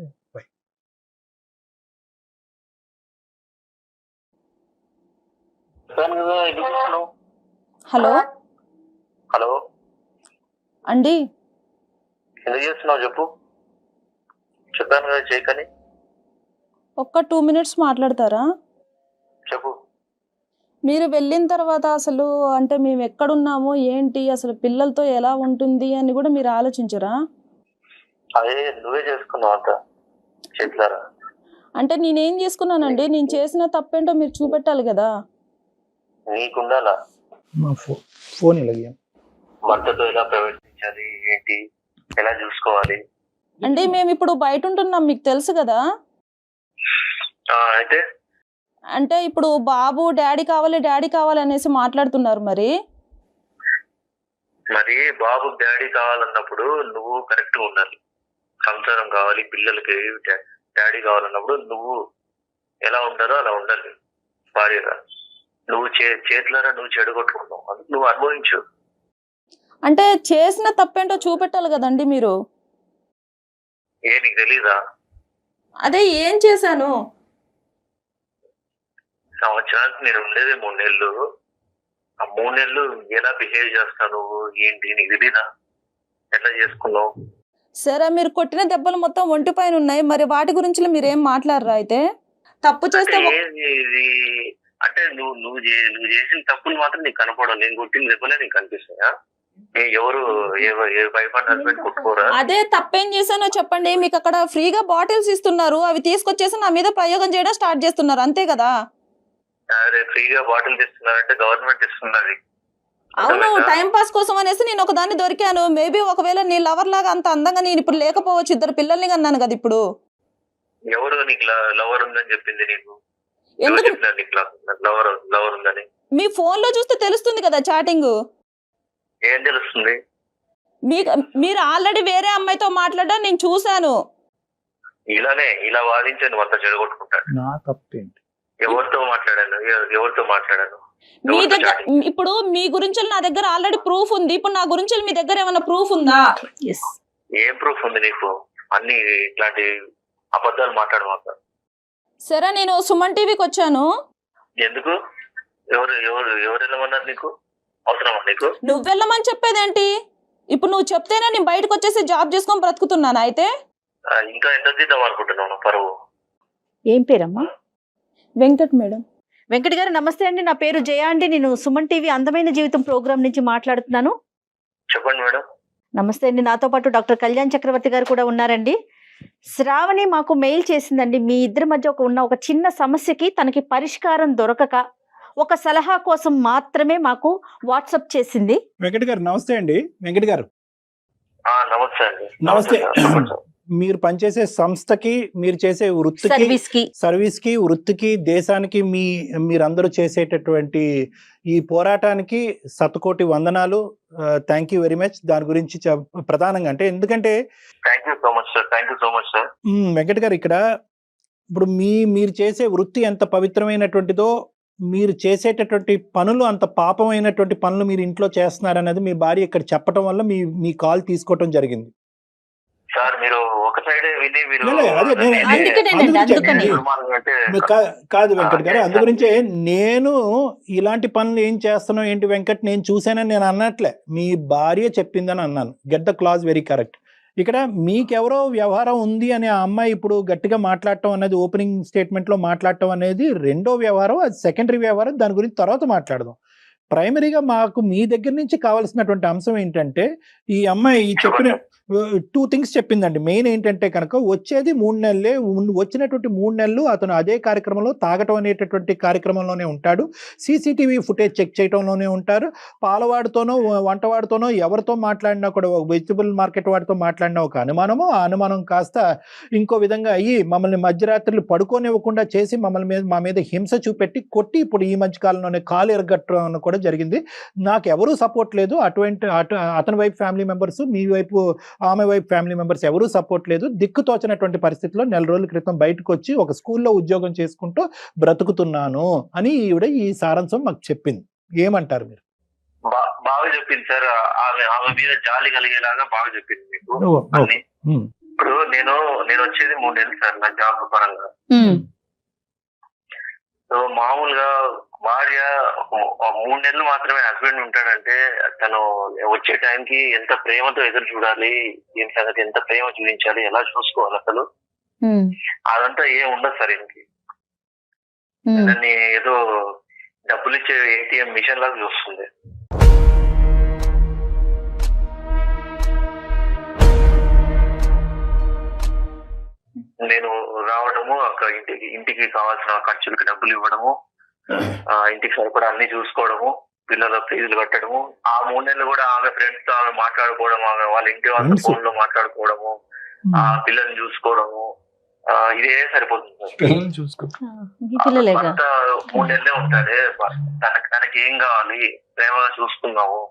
హలో హలో, అండి, ఎందుకు చేస్తున్నావు చెప్పు. చెప్పాను కదా చేయకని. ఒక్క 2 minutes మాట్లాడతారా? చెప్పు. మీరు వెళ్ళిన తర్వాత అసలు అంటే మేము ఎక్కడున్నామో ఏంటి, అసలు పిల్లలతో ఎలా ఉంటుంది అని కూడా మీరు ఆలోచించరా? అదే నువ్వే చేసుకున్నావు అంత చేతులారా. అంటే నేనేం చేసుకున్నానండి, నేను చేసిన తప్పేంటో మీరు చూపెట్టాలి కదా. నీకుండాలా మా ఫోన్ ఇలాగే భర్తతో ఎలా ప్రవర్తించాలి, ఏంటి, ఎలా చూసుకోవాలి. అంటే మేము ఇప్పుడు బయట ఉంటున్నాం, మీకు తెలుసు కదా. అయితే అంటే ఇప్పుడు బాబు డాడీ కావాలి అనేసి మాట్లాడుతున్నారు. మరి మరి బాబు డాడీ కావాలన్నప్పుడు నువ్వు కరెక్ట్ గా ఉండాలి. సంసారం కావాలి, పిల్లలకి డాడీ కావాలన్నప్పుడు నువ్వు ఎలా ఉండాలో అలా ఉండాలి భార్యగా. నువ్వు చేతులారా నువ్వు చెడగొట్టుకున్నావు, అందుకు నువ్వు అనుభవించు. అంటే చేసిన తప్పేంటో చూపెట్టాలి కదండి మీరు. నీకు తెలీదా? అదే ఏం చేశాను. సంవత్సరానికి నేను ఉండేది 3 నెలలు. ఆ 3 నెలలు ఎలా బిహేవ్ చేస్తావు నువ్వు, ఏంటి నీకు తెలీదా? ఎట్లా చేసుకున్నావు? సరే, మీరు కొట్టిన దెబ్బలు మొత్తం ఒంటి పైన ఉన్నాయి, మరి వాటి గురించి మీరు ఏం మాట్లాడరా? అయితే తప్పు చేస్తే అంటే నువ్వు చేసిన తప్పులు మాత్రం నీకు కనపడవు. నేను కొట్టిన దెబ్బలే నీకు కనిపిస్తాయా? ఎవరు ఏ వైఫ్ అండ్ హస్బెండ్ కొట్టుకోరా? అదే తప్పేం చేశానో చెప్పండి. మీకు అక్కడ ఫ్రీగా బాటిల్స్ ఇస్తున్నారు, అవి తీసుకొచ్చేసి నా మీద ప్రయోగం చేయడం స్టార్ట్ చేస్తున్నారు, అంతే కదా. అరే ఫ్రీగా బాటిల్ ఇస్తున్నారంటే గవర్నమెంట్ ఇస్తున్నది. అవును, టైం పాస్ కోసం అనేసి నేను ఒక దాన్ని దొరికాను. మేబీ ఒకవేళ నీ లవర్ లాగా అంత అందంగా నేను ఇప్పుడు లేకపోవచ్చు, 2 పిల్లల్ని కన్నాను కదా ఇప్పుడు. ఎవరు నీకు లవర్ ఉందని చెప్పింది? నీకు ఎందుకు చెప్పినారు నీకు లవర్ ఉందని? మీ ఫోన్ లో చూస్తే తెలుస్తుంది కదా చాటింగ్. ఏం తెలుస్తుంది? మీరు ఆల్రెడీ వేరే అమ్మాయితో మాట్లాడడం నేను చూశాను. ఇలా వాదించాను అంత చెడగొట్టుకుంటాను. నా తప్పేంటి? ఎవరితో మాట్లాడాను? మీ దగ్గర ఇప్పుడు మీ గురించి నా దగ్గర ఆల్రెడీ ప్రూఫ్ ఉంది. ఇప్పుడు నా గురించి మీ దగ్గర ఏమైనా ప్రూఫ్ ఉందా? ఏం ప్రూఫ్ ఉంది నీకు? అన్ని ఇట్లాంటి అబద్ధాలు మాట్లాడమాక. సరే, నేను సుమన్ టీవీకి వచ్చాను. ఎందుకు? ఎవరు వెళ్ళమన్నారు నీకు? అవసరమా నీకు? నువ్వు వెళ్ళమని చెప్పేదేంటి? ఇప్పుడు నువ్వు చెప్తేనే నేను బయటకు వచ్చేసి జాబ్ చేసుకొని బ్రతుకుతున్నాను. అయితే ఇంకా ఎంత తీద్దాం అనుకుంటున్నాను పరువు? ఏం పేరమ్మా? వెంకట్ మేడం. వెంకట్ గారు నమస్తే అండి, నా పేరు జయ అండి. నేను సుమన్ టీవీ అందమైన జీవితం ప్రోగ్రామ్ నుంచి మాట్లాడుతున్నాను. చెప్పండి మేడం. నమస్తే అండి. నాతో పాటు డాక్టర్ కళ్యాణ్ చక్రవర్తి గారు కూడా ఉన్నారండి. శ్రావణి మాకు మెయిల్ చేసిందండి, మీ ఇద్దరి మధ్య ఉన్న ఒక చిన్న సమస్యకి తనకి పరిష్కారం దొరకక ఒక సలహా కోసం మాత్రమే మాకు వాట్సాప్ చేసింది. వెంకట్ గారు నమస్తే అండి. వెంకట్ గారు నమస్తే అండి. నమస్తే. మీరు పనిచేసే సంస్థకి, మీరు చేసే సర్వీస్ కి వృత్తికి, దేశానికి మీరందరూ చేసేటటువంటి ఈ పోరాటానికి శతకోటి వందనాలు. Thank you very much. దాని గురించి ప్రధానంగా అంటే ఎందుకంటే thank you so much sir. Venkat గారు, ఇక్కడ ఇప్పుడు మీరు చేసే వృత్తి ఎంత పవిత్రమైనటువంటిదో, మీరు చేసేటటువంటి పనులు అంత పాపమైనటువంటి పనులు మీరు ఇంట్లో చేస్తున్నారనేది మీ భార్య ఇక్కడ చెప్పడం వల్ల మీ కాల్ తీసుకోవటం జరిగింది. సార్ మీరు ఒక సైడే విని మీరు కాదు వెంకట్ గారు, అందుగురించే నేను ఇలాంటి పనులు ఏం చేస్తున్నావు ఏంటి వెంకట్, నేను చూసానని నేను అన్నట్లే, మీ భార్య చెప్పిందని అన్నాను. Get the clause very correct. ఇక్కడ మీకెవరో వ్యవహారం ఉంది అని ఆ అమ్మాయి ఇప్పుడు గట్టిగా మాట్లాడటం అనేది, ఓపెనింగ్ స్టేట్మెంట్ లో మాట్లాడటం అనేది రెండో వ్యవహారం, అది సెకండరీ వ్యవహారం. దాని గురించి తర్వాత మాట్లాడదాం. ప్రైమరీగా మాకు మీ దగ్గర నుంచి కావాల్సినటువంటి అంశం ఏంటంటే, ఈ అమ్మాయి చెప్పిన 2 థింగ్స్ చెప్పిందండి. మెయిన్ ఏంటంటే కనుక వచ్చేది 3 నెలలే. వచ్చినటువంటి 3 నెలలు అతను అదే కార్యక్రమంలో తాగటం అనేటటువంటి కార్యక్రమంలోనే ఉంటాడు. సీసీటీవీ ఫుటేజ్ చెక్ చేయటంలోనే ఉంటారు. పాలవాడితోనో వంటవాడితోనో ఎవరితో మాట్లాడినా కూడా వెజిటబుల్ మార్కెట్ వాడితో మాట్లాడినా ఒక అనుమానము, ఆ అనుమానం కాస్త ఇంకో విధంగా అయ్యి మమ్మల్ని మధ్యరాత్రులు పడుకోనివ్వకుండా చేసి మా మీద హింస చూపెట్టి కొట్టి ఇప్పుడు ఈ మధ్య కాలంలోనే కాలు ఎరగట్టడం కూడా జరిగింది. నాకు ఎవరూ సపోర్ట్ లేదు. అతని వైపు ఫ్యామిలీ మెంబర్స్, మీ వైపు ఆమె వైపు ఫ్యామిలీ మెంబర్స్ ఎవరూ సపోర్ట్ లేదు. దిక్కుతోచినటువంటి పరిస్థితిలో 4 రోజుల క్రితం బయటకు వచ్చి ఒక స్కూల్లో ఉద్యోగం చేసుకుంటూ బ్రతుకుతున్నాను అని ఈవిడ ఈ సారాంశం మాకు చెప్పింది. ఏమంటారు మీరు? బాగా చెప్పింది సార్. ఆమె మీద జాలి కలిగేలాగా బాగా చెప్పింది మీకు అన్ని. ఇప్పుడు నేను వచ్చేది 3 నెలలు సార్ నా జాబ్ పరంగా. సో మామూలుగా భార్య 3 నెలలు మాత్రమే హస్బెండ్ ఉంటాడంటే తను వచ్చే టైంకి ఎంత ప్రేమతో ఎదురు చూడాలి, దీని సంగతి ఎంత ప్రేమ చూపించాలి, ఎలా చూసుకోవాలి అసలు అదంతా ఏం ఉండదు సార్. ఇంటికి దాన్ని ఏదో డబ్బులు ఇచ్చే ఏటీఎం మిషన్ లాగా చూస్తుంది. నేను రావడము అక్కడ ఇంటికి కావాల్సిన ఖర్చులకి డబ్బులు ఇవ్వడము, ఇంటికి సరిపడా అన్ని చూసుకోవడము, పిల్లల ఫీజులు కట్టడము. ఆ 3 నెలలు కూడా ఆమె ఫ్రెండ్స్ తో ఆమె మాట్లాడుకోవడం, ఆమె వాళ్ళ ఇంటి వాళ్ళ ఫోన్ లో మాట్లాడుకోవడము, ఆ పిల్లల్ని చూసుకోవడము, ఇదే సరిపోతుంది. 3 నెలలే ఉంటాడే, తనకి ఏం కావాలి, ప్రేమగా చూసుకున్నాము,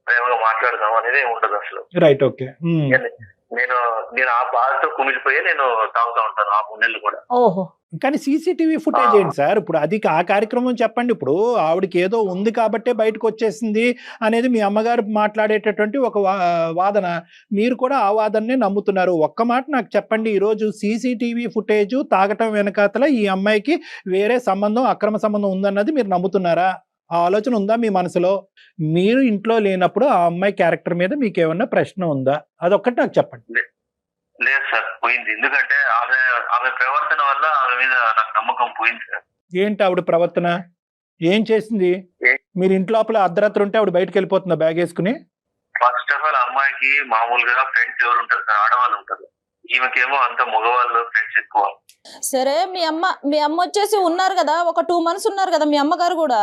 ప్రేమగా మాట్లాడదాము అనేది ఉండదు అసలు. Right, okay. నేను ఆ బాధతో కుమిలిపోయి నేను తాగుతా ఉంటాను ఆ 3 నెలలు కూడా. ఓహో, కానీ సీసీటీవీ ఫుటేజ్ ఏంటి సార్? ఇప్పుడు అది ఆ కార్యక్రమం చెప్పండి. ఇప్పుడు ఆవిడకి ఏదో ఉంది కాబట్టే బయటకు వచ్చేసింది అనేది మీ అమ్మగారు మాట్లాడేటటువంటి ఒక వాదన. మీరు కూడా ఆ వాదననే నమ్ముతున్నారు. ఒక్క మాట నాకు చెప్పండి, ఈరోజు సీసీటీవీ ఫుటేజ్ తాగటం వెనకాతల ఈ అమ్మాయికి వేరే సంబంధం, అక్రమ సంబంధం ఉందన్నది మీరు నమ్ముతున్నారా? ఆ ఆలోచన ఉందా మీ మనసులో? మీరు ఇంట్లో లేనప్పుడు ఆ అమ్మాయి క్యారెక్టర్ మీద మీకు ఏమన్నా ప్రశ్న ఉందా? అదొక్కటి నాకు చెప్పండి. లేదు సార్, పోయింది. ఎందుకంటే ఆమె ప్రవర్తన వల్ల ఆమె మీద నాకు నమ్మకం పోయింది సార్. ఏంటి ఆవిడ ప్రవర్తన? ఏం చేసింది? మీరు ఇంట్లోపల అర్ధరాత్రి ఉంటే ఆవిడ బయటకు వెళ్ళిపోతుందా బ్యాగ్ వేసుకుని? ఫస్ట్ ఆఫ్ ఆల్ అమ్మాయికి మామూలుగా ఫ్రెండ్స్ ఎవరు ఉంటారు సార్? ఆడవాళ్ళు ఉంటారు. ఈమెకేమో అంత మగవాళ్ళు ఫ్రెండ్స్ ఎక్కువ. సరే, మీ అమ్మ వచ్చేసి ఉన్నారు కదా, ఒక 2 months ఉన్నారు కదా మీ అమ్మగారు కూడా.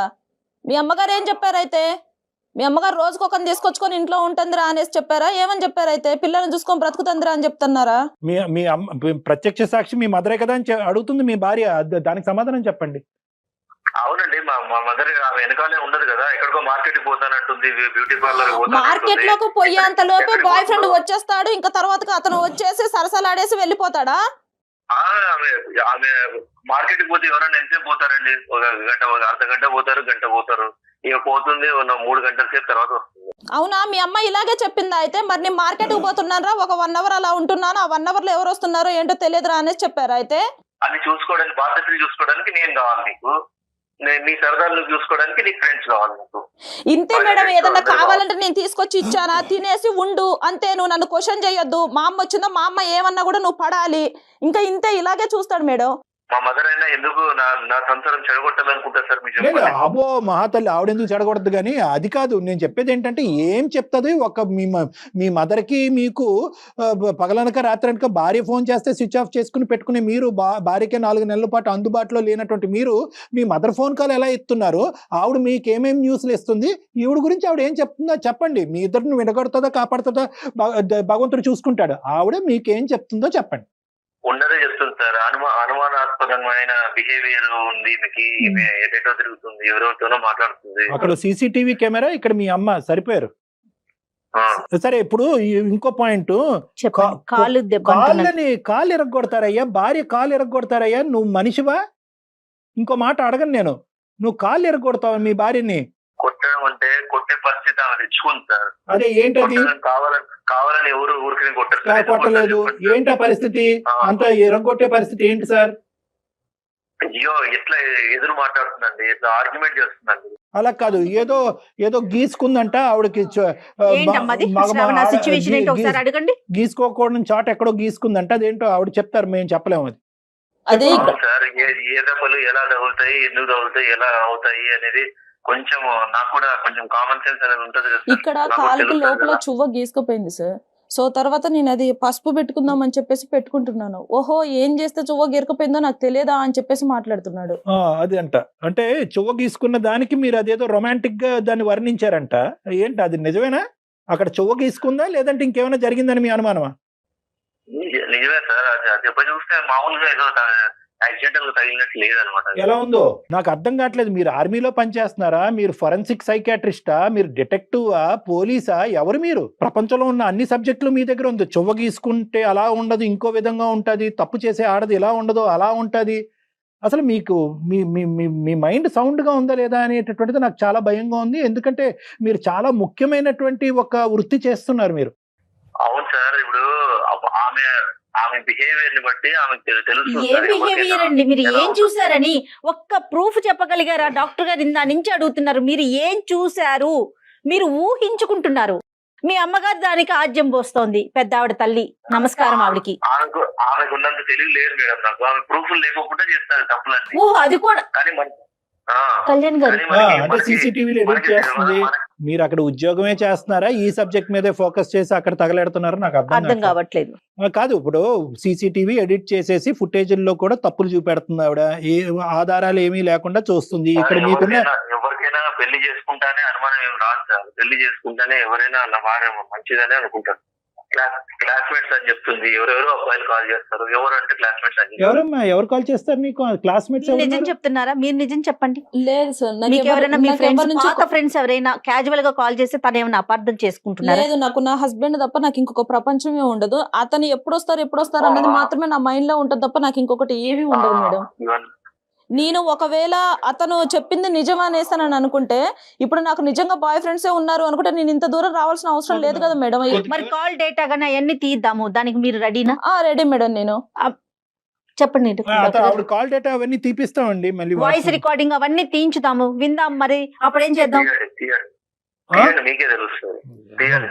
మీ అమ్మగారు ఏం చెప్పారైతే? మీ అమ్మగారు రోజుకు ఒకరిని తీసుకొచ్చుకొని ఇంట్లో ఉంటుందిరా అనేసి చెప్పారా? ఏమని చెప్పారైతే? పిల్లల్ని చూసుకొని బ్రతుకుతుందిరా అని చెప్తున్నారా? మీ అమ్మ ప్రత్యక్ష సాక్షి మీ మదరే కదా అని అడుగుతుంది మీ భార్య. దానికి సమాధానం చెప్పండి. అవునండి, మా మదర్ ఆమె వెనకాలే ఉండదు కదా, ఎక్కడికో మార్కెట్ పోతానంటుంది, బ్యూటీ పార్లర్ మార్కెట్ లోకి పోయేంత లోపే బాయ్ ఫ్రెండ్ వచ్చేస్తాడు, ఇంకా తర్వాత అతను వచ్చేసి సరసలాడేసి వెళ్ళిపోతాడా? ఆమె మార్కెట్ కి పోతే ఎవరైనా ఎంతసేపు పోతారండి? ఒక గంట, ఒక అర్ధగంట పోతారు, గంట పోతారు. ఇక పోతుంది 3 గంటల సేపు తర్వాత వస్తుంది. అవునా? మీ అమ్మ ఇలాగే చెప్పిందా అయితే? మరి నేను మార్కెట్ కు పోతున్నారా, ఒక 1 hour అలా ఉంటున్నాను, ఆ 1 hour లో ఎవరు వస్తున్నారో ఏంటో తెలియదురా అనేసి చెప్పారా అయితే? అది చూసుకోవడానికి, బాధ్యతలు చూసుకోవడానికి నేను కావాలి నీకు, నీ సరదాలు చూసుకోవడానికి నీకు ఫ్రెండ్స్ కావాలి నీకు. ఇంతే మేడం, ఏదన్నా కావాలంటే నేను తీసుకొచ్చి ఇచ్చానా, తినేసి ఉండు అంతే, నువ్వు నన్ను క్వశ్చన్ చేయొద్దు. మా అమ్మ వచ్చిందో మా అమ్మ ఏమన్నా కూడా నువ్వు పడాలి, ఇంకా ఇంతే, ఇలాగే చూస్తాడు మేడం. మా మదర్ అయినా ఎందుకు నా సంసారం చెడగొట్టాలనుకుంటా సార్? మీరు అబో మహాతల్లి, ఆవిడెందుకు చెడగొడద్దు. కానీ అది కాదు నేను చెప్పేది. ఏంటంటే ఏం చెప్తుంది ఒక మీ మదర్కి మీకు పగలనక రాత్రనక భార్య ఫోన్ చేస్తే స్విచ్ ఆఫ్ చేసుకుని పెట్టుకుని మీరు భార్యకే 4 నెలల పాటు అందుబాటులో లేనటువంటి మీరు మీ మదర్ ఫోన్ కాల్ ఎలా ఇస్తున్నారు? ఆవిడ మీకు ఏమేమి న్యూస్లు ఇస్తుంది? ఈవిడ గురించి ఆవిడ ఏం చెప్తుందో చెప్పండి. మీ ఇద్దరిని విడగొడుతుందా కాపాడుతుందా భగవంతుడు చూసుకుంటాడు. ఆవిడ మీకేం చెప్తుందో చెప్పండి. ఉన్నదే చెప్తుంది సార్. అనుమానాస్పదమైన బిహేవియర్ ఉంది మీకు, ఎటో తిరుగుతుంది, ఎవరెవరితోనో మాట్లాడుతుంది. అక్కడ సీసీటీవీ కెమెరా, ఇక్కడ మీ అమ్మ సరిపోయారు. సరే, ఇప్పుడు ఇంకో పాయింట్, కాళ్ళు ఎరగొడతారయ్యా, భార్య కాళ్ళు ఎరగొడతారయ్యా. నువ్వు మనిషివా? ఇంకో మాట అడగను నేను. నువ్వు కాళ్ళు ఎరగొడతావు మీ భార్యని? కొట్టడం అంటే కొట్టే పరిస్థితి ఆమె తెచ్చుకుంది సార్. అదే ఏంటది? కావాలని ఎవరు ఊరికి కొట్టలేదు. ఏంటా పరిస్థితి? అంత ఎరగొట్టే పరిస్థితి ఏంటి సార్? అయ్యో, ఎట్లా ఎదురు మాట్లాడుతుందండి, ఎట్లా ఆర్గ్యుమెంట్ చేస్తుందండి. అలా కాదు, ఏదో గీసుకుందంట ఆవిడకి. గీసుకోకూడని చాట్ ఎక్కడో గీసుకుందంట. అదేంటో ఆవిడ చెప్తారు, మేము చెప్పలేము. అది సార్, ఏ దెబ్బలు ఎలా తగులుతాయి, ఎందుకు తగులుతాయి, ఎలా అవుతాయి అనేది కొంచెం నాకు కూడా కొంచెం కామన్ సెన్స్ అనేది ఉంటది. ఇక్కడ కాలుకి లోపల చువ్వ గీసుకుపోయింది సార్. సో తర్వాత నేను అది పసుపు పెట్టుకుందాం అని చెప్పేసి పెట్టుకుంటున్నాను. ఓహో ఏం చేస్తే చువ్వ గిరకపోయిందో నాకు తెలియదా అని చెప్పేసి మాట్లాడుతున్నాడు. అది అంట అంటే చువ్వ గీసుకున్న దానికి మీరు అదేదో రొమాంటిక్ గా దాన్ని వర్ణించారంట. ఏంటి అది నిజమేనా? అక్కడ చువ్వ గీసుకుందా లేదంటే ఇంకేమైనా జరిగిందని మీ అనుమానమా? నిజమే సార్. అది దెబ్బ చూస్తే మామూలుగా ఏదో యాక్సిడెంటల్ గా తగిలినట్టు లేదనమాట. ఎలా ఉందో నాకు అర్థం కావట్లేదు. మీరు ఆర్మీలో పనిచేస్తున్నారా? మీరు ఫొరెన్సిక్ సైకాట్రిస్టా? మీరు డిటెక్టివా? పోలీసా? ఎవరు మీరు? ప్రపంచంలో ఉన్న అన్ని సబ్జెక్టులు మీ దగ్గర ఉంది. చువ్వ గీసుకుంటే అలా ఉండదు, ఇంకో విధంగా ఉంటది. తప్పు చేసే ఆడది ఇలా ఉండదు, అలా ఉంటది. అసలు మీకు మీ మీ మీ మీ మైండ్ సౌండ్గా ఉందా లేదా అనేటటువంటిది నాకు చాలా భయంగా ఉంది. ఎందుకంటే మీరు చాలా ముఖ్యమైనటువంటి ఒక వృత్తి చేస్తున్నారు మీరు. అవును సార్. ఇప్పుడు ఆమె బిహేవియర్ ని బట్టి ఆమెకు తెలుస్తుంది. ఏ బిహేవియర్ అండి? మీరు ఏం చూసారని ఒక్క ప్రూఫ్ చెప్పగలిగారా? డాక్టర్ గారు ఇందా నుంచి అడుగుతున్నారు. మీరు ఏం చూశారు? మీరు ఊహించుకుంటున్నారు. మీ అమ్మగారు దానికి ఆజ్యం పోస్తోంది. పెద్ద ఆవిడ తల్లి, నమస్కారం ఆవిడకి. ఆమెకు ఉన్నంత తెలివి లేదు మేడం నాకు. ఆమె ప్రూఫ్లు లేకుండా చేస్తారు తప్పులన్నీ. ఓహో అది కూడా కానీ కళ్యాణ్ గారు అంటే సీసీటీవీలు ఎడిట్ చేస్తుంది. మీరు అక్కడ ఉద్యోగమే చేస్తున్నారా? ఈ సబ్జెక్ట్ మీదే ఫోకస్ చేసి అక్కడ తగలెడుతున్నారా? నాకు అర్థం కావట్లేదు. కాదు, ఇప్పుడు సీసీటీవీ ఎడిట్ చేసేసి ఫుటేజ్ల్లో కూడా తప్పులు చూపెడుతుంది ఆవిడ. ఏ ఆధారాలు ఏమీ లేకుండా చూస్తుంది. ఇక్కడ మీకున్న ఎవరికైనా పెళ్లి చేసుకుంటానే అనుమానం ఏం రాదు సార్. పెళ్లి చేసుకుంటానే ఎవరైనా అన్న వారే మంచిదనే అనుకుంటారు. క్లాస్మేట్స్ అని చెప్తుంది. ఎవరెవరో అబ్బాయిలు కాల్ చేస్తారు. ఎవరు అంటే క్లాస్మేట్స్ అని. ఎవరమ్మా ఎవరు కాల్ చేస్తారు మీకు? క్లాస్మేట్స్ నిజం చెప్తున్నారా? మీరు నిజం చెప్పండి. లేదు సార్, మీకు ఎవరైనా మీ ఫ్రెండ్స్ ఎవరైనా క్యాజువల్ గా కాల్ చేస్తే తను ఏమైనా అపార్థం చేసుకుంటున్నారా? లేదు, నాకు నా హస్బెండ్ తప్ప నాకు ఇంకొక ప్రపంచమే ఉండదు. అతను ఎప్పుడు వస్తారు అన్నది మాత్రమే నా మైండ్ లో ఉంటది తప్ప నాకు ఇంకొకటి ఏమీ ఉండదు మేడం. నేను ఒకవేళ అతను చెప్పింది నిజం అనేసానని అనుకుంటే, ఇప్పుడు నాకు నిజంగా బాయ్ ఫ్రెండ్సే ఉన్నారు అనుకుంటే నేను ఇంత దూరం రావాల్సిన అవసరం లేదు కదా మేడం. మరి కాల్ డేటా గానీ అవన్నీ తీద్దాము. దానికి మీరు రెడీనా? Ready madam. నేను చెప్పండి. కాల్ డేటా అవన్నీ తీపిస్తామండి. మళ్ళీ వాయిస్ రికార్డింగ్ అవన్నీ తీయించుదాము, విందాం. మరి అప్పుడు ఏం చేద్దాం? మీకే తెలుస్తుంది.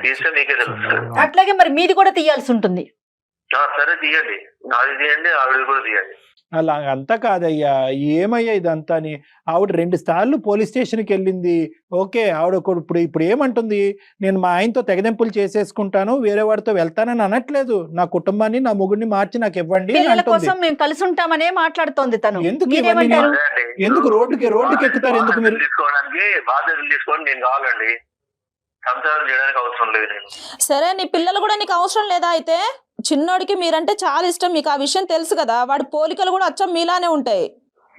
తీస్తే మీకే తెలుస్తుంది. అట్లాగే మరి మీది కూడా తీయాల్సి ఉంటుంది. సరే తీయండి. నాది తీయండి, ఆవిడ కూడా తీయండి. అలా అంతా కాదయ్యా. ఏమయ్యా ఇదంతా అని? ఆవిడ 2 సార్లు పోలీస్ స్టేషన్కి వెళ్ళింది. ఓకే, ఆవిడ ఇప్పుడు ఏమంటుంది? నేను మా ఆయనతో తెగదెంపులు చేసేసుకుంటాను, వేరే వాడితో వెళ్తానని అనట్లేదు. నా కుటుంబాన్ని, నా మొగుడిని మార్చి నాకు ఇవ్వండి కోసం మేము కలిసి ఉంటామనే మాట్లాడుతోంది తను. ఎందుకు రోడ్డుకి ఎక్కుతారు? ఎందుకు మీరు తీసుకోవడానికి బాధ్యతలు తీసుకోవడం నేను కావాలండి. సంసారం చేయడానికి అవసరం లేదు నేను. సరే, నీ పిల్లలు కూడా నీకు అవసరం లేదా? అయితే చిన్నోడికి మీరంటే చాలా ఇష్టం, మీకు ఆ విషయం తెలుసు కదా. వాడి పోలికలు కూడా అచ్చం మీలానే ఉంటాయి.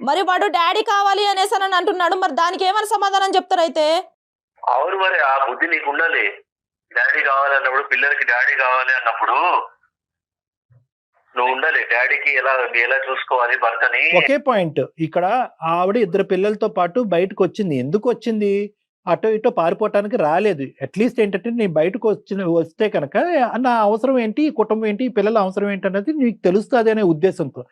మరి వాడు డాడీ కావాలి అనేసానని అంటున్నాడు. మరి దానికి ఏమైనా సమాధానం చెప్తారు? అయితే అవును, మరి ఆ బుద్ధి నీకు ఉండాలి. డాడీ కావాలి అన్నప్పుడు, పిల్లలకి డాడీ కావాలి అన్నప్పుడు నువ్వు ఉండాలి. డాడీకి ఎలా చూసుకోవాలి భర్తని. ఒకే పాయింట్. ఇక్కడ ఆవిడ 2 పిల్లలతో పాటు బయటకు వచ్చింది. ఎందుకు వచ్చింది? అటో ఇటో పారిపోవటానికి రాలేదు. అట్లీస్ట్ ఏంటంటే నేను బయటకు వస్తే కనుక నా అవసరం ఏంటి, ఈ కుటుంబం ఏంటి, ఈ పిల్లల అవసరం ఏంటి అనేది నీకు తెలుస్తుంది అనే ఉద్దేశంతో.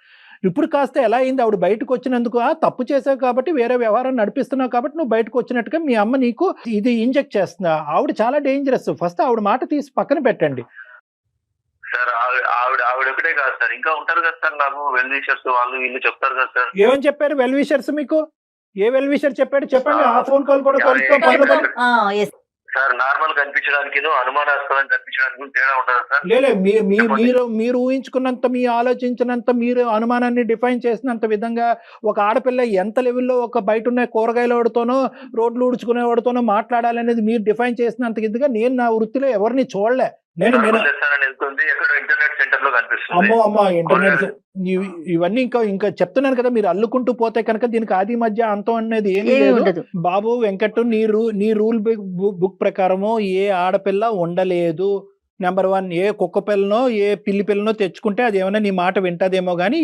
ఇప్పుడు కాస్త ఎలా అయింది? ఆవిడ బయటకు వచ్చినందుకు తప్పు చేసావు కాబట్టి, వేరే వ్యవహారం నడిపిస్తున్నావు కాబట్టి నువ్వు బయటకు వచ్చినట్టుగా మీ అమ్మ నీకు ఇది ఇంజెక్ట్ చేస్తున్నా. ఆవిడ చాలా డేంజరస్. ఫస్ట్ ఆవిడ మాట తీసి పక్కన పెట్టండి సార్. ఆవిడ ఒకటే కాదు సార్, ఇంకా ఉంటారు కదా సార్. నాకు వెల్ విషర్స్ వాళ్ళు వీళ్ళు చెప్తారు కదా సార్. ఏమని చెప్పారు వెల్ విషర్స్ మీకు? ఏ వెల్ విషర్ చెప్పాడు? చెప్పండి. ఆ ఫోన్ కాల్ కూడా సార్ నార్మల్ కనిపించడానికి, అనుమానాస్పదం కనిపించడానికి తేడా ఉండదు సార్. లేదు, మీరు ఊహించుకున్నంత, మీ ఆలోచించినంత, మీరు అనుమానాన్ని డిఫైన్ చేసినంత విధంగా ఒక ఆడపిల్ల ఎంత లెవెల్లో ఒక బయట ఉన్న కూరగాయల వాడితోనో, రోడ్లు ఊడ్చుకునే వాడితోనో మాట్లాడాలనేది మీరు డిఫైన్ చేసినంత ఇదిగా నేను నా వృత్తిలో ఎవరిని చూడలే. అమ్మో ఇంటర్నెట్ ఇవన్నీ ఇంకా చెప్తున్నాను కదా. మీరు అల్లుకుంటూ పోతే కనుక దీనికి ఆది మధ్య అంతం అనేది ఏమీ లేదు బాబు. వెంకట్, నీ రూల్ బుక్ ప్రకారము ఏ ఆడపిల్ల ఉండలేదు. నెంబర్ 1, ఏ కుక్క పిల్లనో ఏ పిల్లి పిల్లనో తెచ్చుకుంటే అది ఏమైనా నీ మాట వింటదేమో కానీ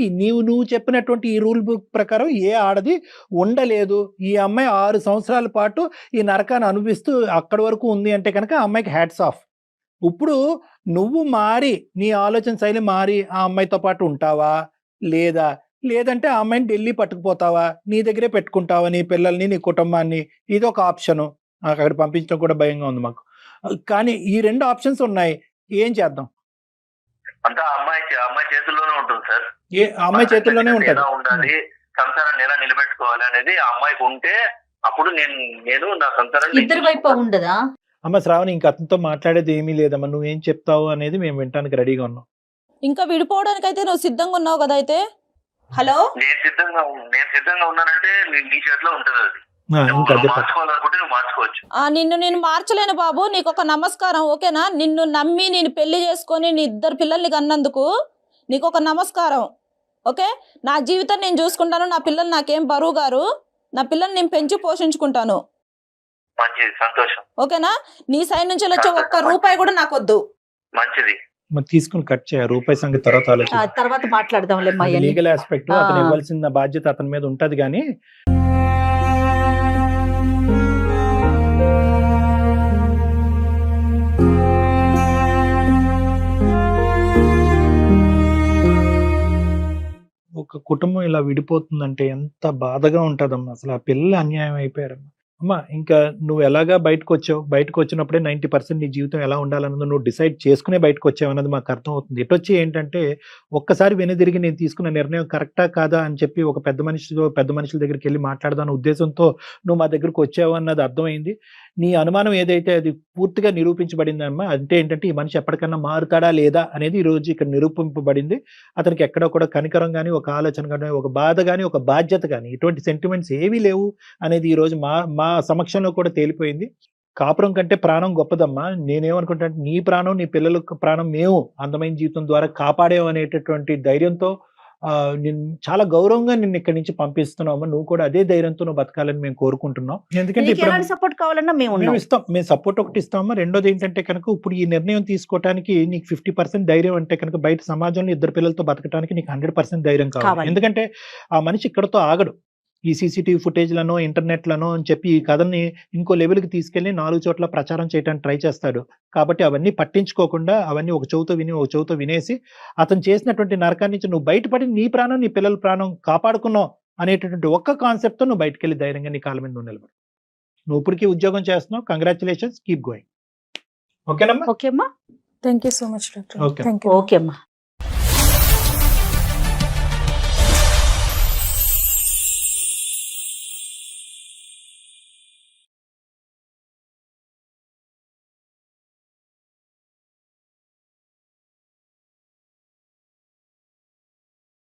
నువ్వు చెప్పినటువంటి ఈ రూల్ బుక్ ప్రకారం ఏ ఆడది ఉండలేదు. ఈ అమ్మాయి 6 సంవత్సరాల పాటు ఈ నరకాన్ని అనుభవిస్తూ అక్కడి వరకు ఉంది అంటే కనుక ఆ అమ్మాయికి హ్యాట్స్ ఆఫ్. ఇప్పుడు నువ్వు మారి, నీ ఆలోచన శైలి మారి ఆ అమ్మాయితో పాటు ఉంటావా లేదంటే ఆ అమ్మాయిని ఢిల్లీ పట్టుకుపోతావా, నీ దగ్గరే పెట్టుకుంటావా నీ పిల్లల్ని, నీ కుటుంబాన్ని? ఇది ఒక ఆప్షను. అక్కడ పంపించడం కూడా భయంగా ఉంది మాకు. కానీ ఈ 2 ఆప్షన్స్ ఉన్నాయి. ఏం చేద్దాం? అంతా అమ్మాయి చేతుల్లోనే ఉంటుంది సార్. అమ్మాయి చేతుల్లోనే ఉంటుంది. ఉండాలి, సంసారాన్ని ఎలా నిలబెట్టుకోవాలి అనేది ఆ అమ్మాయికి ఉంటే అప్పుడు నేను నా సంసారాన్ని. ఇద్దరి వైపు ఉండదా? అమ్మ శ్రావణి, ఇంకా అతనితో మాట్లాడేది ఏమీ లేదమ్మా, నువ్వేం చెప్తావు అనేది మేము వినడానికి రెడీగా ఉన్నాం. ఇంకా విడిపోవడానికి అయితే నువ్వు సిద్ధంగా ఉన్నావు కదా అయితే? హలో, నేను సిద్ధంగా ఉన్నానంటే నీ చేతిలో ఉంటది అది. ఇంకా అదే మార్చుకోవాలనుకుంటే నువ్వు మార్చుకోవచ్చు. నిన్ను నేను మార్చలేను బాబు, నీకు ఒక నమస్కారం, ఓకేనా? నిన్ను నమ్మి నేను పెళ్లి చేసుకొని నీ 2 పిల్లల్ని కన్నందుకు నీకు ఒక నమస్కారం, ఓకే? నా జీవితం నేను చూసుకుంటాను, నా పిల్లలు నాకేం బరువు గారు, నా పిల్లల్ని నేను పెంచి పోషించుకుంటాను, మంచిది, సంతోషం. ఓకేనా? నీ సైడ్ నుంచి వచ్చే 1 రూపాయి కూడా నాకు వద్దు. మంచిది. మరి తీసుకుని కట్ చేయ, రూపాయి సంగతి తర్వాత ఆలోచించు. తర్వాత మాట్లాడదాంలే అమ్మా ఇవన్నీ. లీగల్ ఆస్పెక్ట్ అతను ఇవ్వాల్సిన బాధ్యత అతని మీద ఉంటది కానీ ఒక కుటుంబం ఇలా విడిపోతుందంటే ఎంత బాధగా ఉంటదమ్మా. అసలు ఆ పిల్లలు అన్యాయం అయిపోయారమ్మా. అమ్మా, ఇంకా నువ్వు ఎలాగా బయటకు వచ్చావు, బయటకు వచ్చినప్పుడే 90% నీ జీవితం ఎలా ఉండాలన్నది నువ్వు డిసైడ్ చేసుకునే బయటకు వచ్చావు అన్నది మాకు అర్థం అవుతుంది. ఎటొచ్చి ఏంటంటే ఒక్కసారి వెనుదిరిగి నేను తీసుకున్న నిర్ణయం కరెక్టా కాదా అని చెప్పి ఒక పెద్ద మనుషుల దగ్గరికి వెళ్ళి మాట్లాడదాని ఉద్దేశంతో నువ్వు మా దగ్గరకు వచ్చావు అన్నది అర్థమైంది. నీ అనుమానం ఏదైతే అది పూర్తిగా నిరూపించబడిందమ్మా. అంటే ఏంటంటే ఈ మనిషి ఎప్పటికన్నా మారుతాడా లేదా అనేది ఈ రోజు ఇక్కడ నిరూపింపబడింది. అతనికి ఎక్కడ కూడా కనికరం కానీ, ఒక ఆలోచన కానీ, ఒక బాధ కానీ, ఒక బాధ్యత కానీ, ఇటువంటి సెంటిమెంట్స్ ఏవీ లేవు అనేది ఈ రోజు మా సమక్షంలో కూడా తేలిపోయింది. కాపురం కంటే ప్రాణం గొప్పదమ్మా. నేనేమనుకుంటా, నీ ప్రాణం, నీ పిల్లల ప్రాణం మేము అందమైన జీవితం ద్వారా కాపాడాం అనేటటువంటి ధైర్యంతో నేను చాలా గౌరవంగా నిన్ను ఇక్కడి నుంచి పంపిస్తున్నాము. నువ్వు కూడా అదే ధైర్యంతో నువ్వు బతకాలని మేము కోరుకుంటున్నాం. ఎందుకంటే నీకు ఇప్పుడు ఎలాంటి సపోర్ట్ కావాలన్నా మేము ఉన్నాం. మేము సపోర్ట్ ఒకటి ఇస్తామా. రెండోది ఏంటంటే కనుక ఇప్పుడు ఈ నిర్ణయం తీసుకోవడానికి నీకు 50% ధైర్యం అంటే కనుక బయట సమాజంలో 2 పిల్లలతో బతకడానికి నీకు 100% ధైర్యం కావాలి. ఎందుకంటే ఆ మనిషి ఇక్కడతో ఆగడు. ఈ సీసీటీవీ ఫుటేజ్లను, ఇంటర్నెట్లను అని చెప్పి ఈ కథని ఇంకో లెవెల్కి తీసుకెళ్లి 4 చోట్ల ప్రచారం చేయడానికి ట్రై చేస్తాడు. కాబట్టి అవన్నీ పట్టించుకోకుండా అవన్నీ ఒక చెవుతో వినేసి అతను చేసినటువంటి నరకాన్ని నుంచి నువ్వు బయటపడి నీ ప్రాణం, నీ పిల్లల ప్రాణం కాపాడుకున్నావు అనేటటువంటి ఒక్క కాన్సెప్ట్తో నువ్వు బయటకు వెళ్ళి ధైర్యంగా నీ కాళ్ళ మీద నువ్వు నిలబడు. నువ్వు ఇప్పటికీ ఉద్యోగం చేస్తున్నావు. Congratulations, keep going. ఓకేనమ్మా? ఓకే అమ్మా. Thank you so much doctor. Okay. Thank you. Okay అమ్మా.